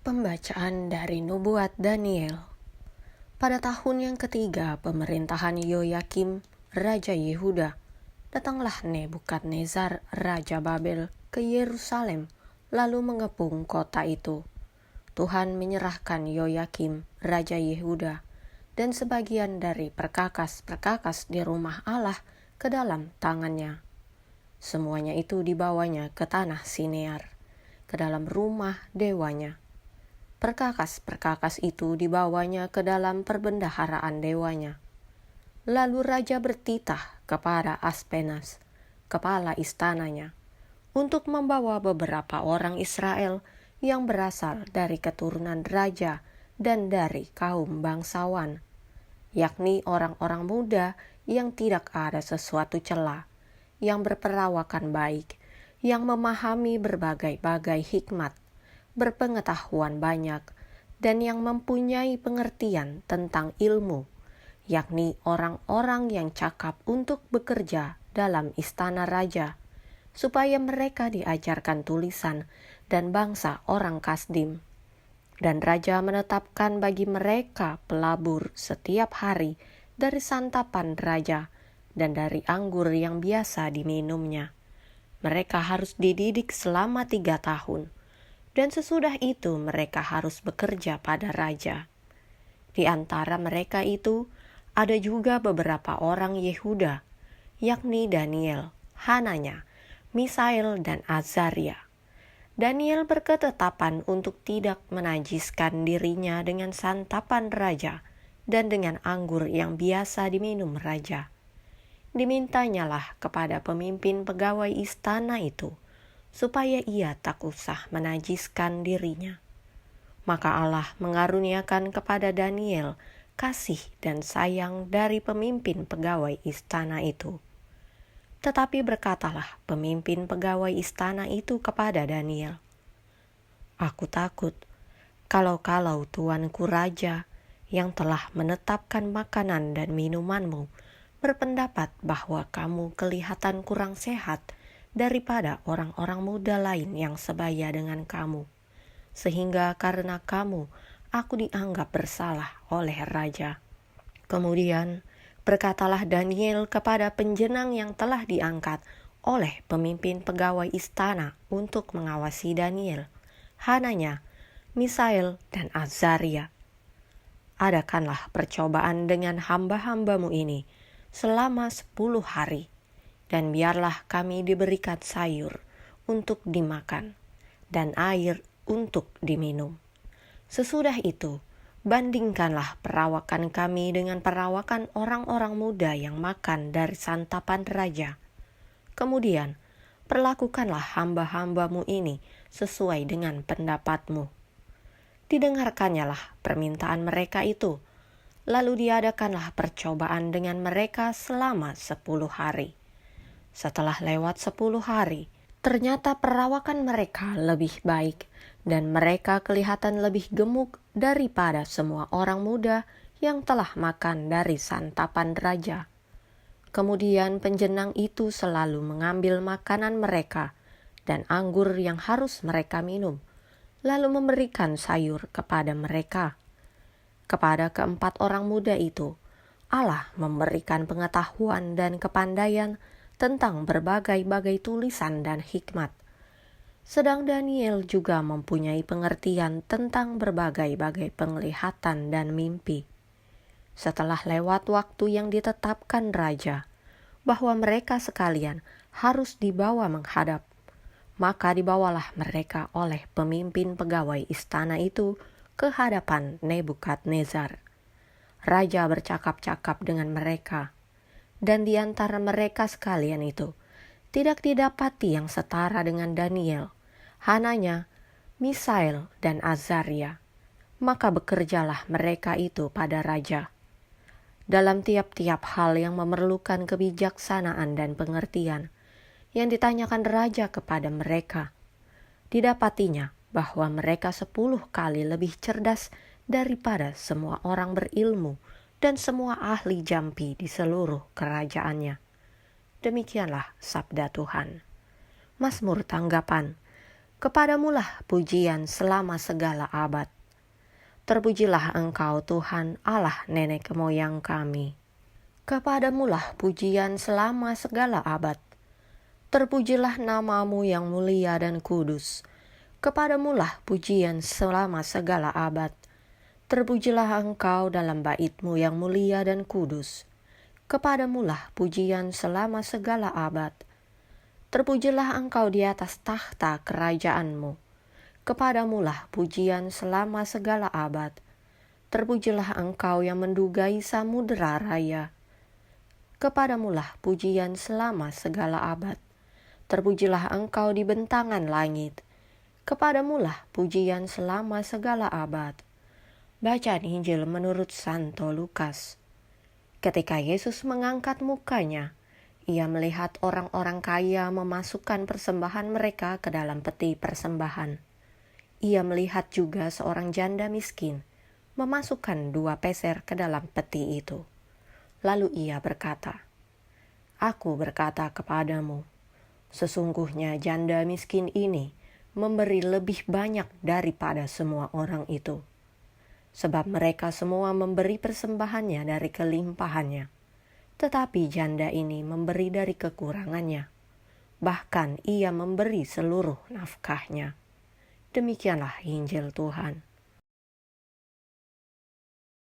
Pembacaan dari Nubuat Daniel. Pada tahun yang ketiga pemerintahan Yoyakim, Raja Yehuda, datanglah Nebukadnezar, Raja Babel, ke Yerusalem, lalu mengepung kota itu. Tuhan menyerahkan Yoyakim, Raja Yehuda, dan sebagian dari perkakas-perkakas di rumah Allah ke dalam tangannya. Semuanya itu dibawanya ke tanah Sinear, ke dalam rumah dewanya. Perkakas-perkakas itu dibawanya ke dalam perbendaharaan dewanya. Lalu raja bertitah kepada Aspenas, kepala istananya, untuk membawa beberapa orang Israel yang berasal dari keturunan raja dan dari kaum bangsawan, yakni orang-orang muda yang tidak ada sesuatu cela, yang berperawakan baik, yang memahami berbagai-bagai hikmat, berpengetahuan banyak, dan yang mempunyai pengertian tentang ilmu, yakni orang-orang yang cakap untuk bekerja dalam istana raja, supaya mereka diajarkan tulisan dan bangsa orang Kasdim. Dan raja menetapkan bagi mereka pelabur setiap hari dari santapan raja dan dari anggur yang biasa diminumnya. Mereka harus dididik selama 3 tahun. Dan sesudah itu mereka harus bekerja pada raja. Di antara mereka itu ada juga beberapa orang Yehuda, yakni Daniel, Hananya, Misael, dan Azaria. Daniel berketetapan untuk tidak menajiskan dirinya dengan santapan raja dan dengan anggur yang biasa diminum raja. Dimintanyalah kepada pemimpin pegawai istana itu, supaya ia tak usah menajiskan dirinya. Maka Allah mengaruniakan kepada Daniel kasih dan sayang dari pemimpin pegawai istana itu. Tetapi berkatalah pemimpin pegawai istana itu kepada Daniel, "Aku takut kalau tuanku raja yang telah menetapkan makanan dan minumanmu berpendapat bahwa kamu kelihatan kurang sehat daripada orang-orang muda lain yang sebaya dengan kamu, sehingga karena kamu aku dianggap bersalah oleh raja." Kemudian berkatalah Daniel kepada penjenang yang telah diangkat oleh pemimpin pegawai istana untuk mengawasi Daniel, Hananya, Misael, dan Azaria, "Adakanlah percobaan dengan hamba-hambamu ini selama 10 hari. Dan biarlah kami diberikan sayur untuk dimakan dan air untuk diminum. Sesudah itu, bandingkanlah perawakan kami dengan perawakan orang-orang muda yang makan dari santapan raja. Kemudian, perlakukanlah hamba-hambamu ini sesuai dengan pendapatmu." Didengarkannyalah permintaan mereka itu, lalu diadakanlah percobaan dengan mereka selama 10 hari. Setelah lewat 10 hari, ternyata perawakan mereka lebih baik, dan mereka kelihatan lebih gemuk daripada semua orang muda yang telah makan dari santapan raja. Kemudian penjenang itu selalu mengambil makanan mereka dan anggur yang harus mereka minum, lalu memberikan sayur kepada mereka. Kepada keempat orang muda itu, Allah memberikan pengetahuan dan kepandaian tentang berbagai-bagai tulisan dan hikmat. Sedang Daniel juga mempunyai pengertian tentang berbagai-bagai penglihatan dan mimpi. Setelah lewat waktu yang ditetapkan raja, bahwa mereka sekalian harus dibawa menghadap, maka dibawalah mereka oleh pemimpin pegawai istana itu ke hadapan Nebukadnezar. Raja bercakap-cakap dengan mereka, dan di antara mereka sekalian itu tidak didapati yang setara dengan Daniel, Hananya, Misael, dan Azaria. Maka bekerjalah mereka itu pada raja dalam tiap-tiap hal yang memerlukan kebijaksanaan dan pengertian, yang ditanyakan raja kepada mereka. Didapatinya bahwa mereka 10 kali lebih cerdas daripada semua orang berilmu dan semua ahli jampi di seluruh kerajaannya. Demikianlah sabda Tuhan. Mazmur tanggapan. Kepadamulah pujian selama segala abad. Terpujilah Engkau Tuhan Allah nenek moyang kami. Kepadamulah pujian selama segala abad. Terpujilah namamu yang mulia dan kudus. Kepadamulah pujian selama segala abad. Terpujilah Engkau dalam bait-Mu yang mulia dan kudus. Kepadamulah pujian selama segala abad. Terpujilah Engkau di atas tahta kerajaan-Mu. Kepadamulah pujian selama segala abad. Terpujilah Engkau yang mendugai samudera raya. Kepadamulah pujian selama segala abad. Terpujilah Engkau di bentangan langit. Kepadamulah pujian selama segala abad. Bacaan Injil menurut Santo Lukas. Ketika Yesus mengangkat mukanya, Ia melihat orang-orang kaya memasukkan persembahan mereka ke dalam peti persembahan. Ia melihat juga seorang janda miskin memasukkan 2 peser ke dalam peti itu. Lalu Ia berkata, "Aku berkata kepadamu, sesungguhnya janda miskin ini memberi lebih banyak daripada semua orang itu. Sebab mereka semua memberi persembahannya dari kelimpahannya. Tetapi janda ini memberi dari kekurangannya. Bahkan ia memberi seluruh nafkahnya." Demikianlah Injil Tuhan.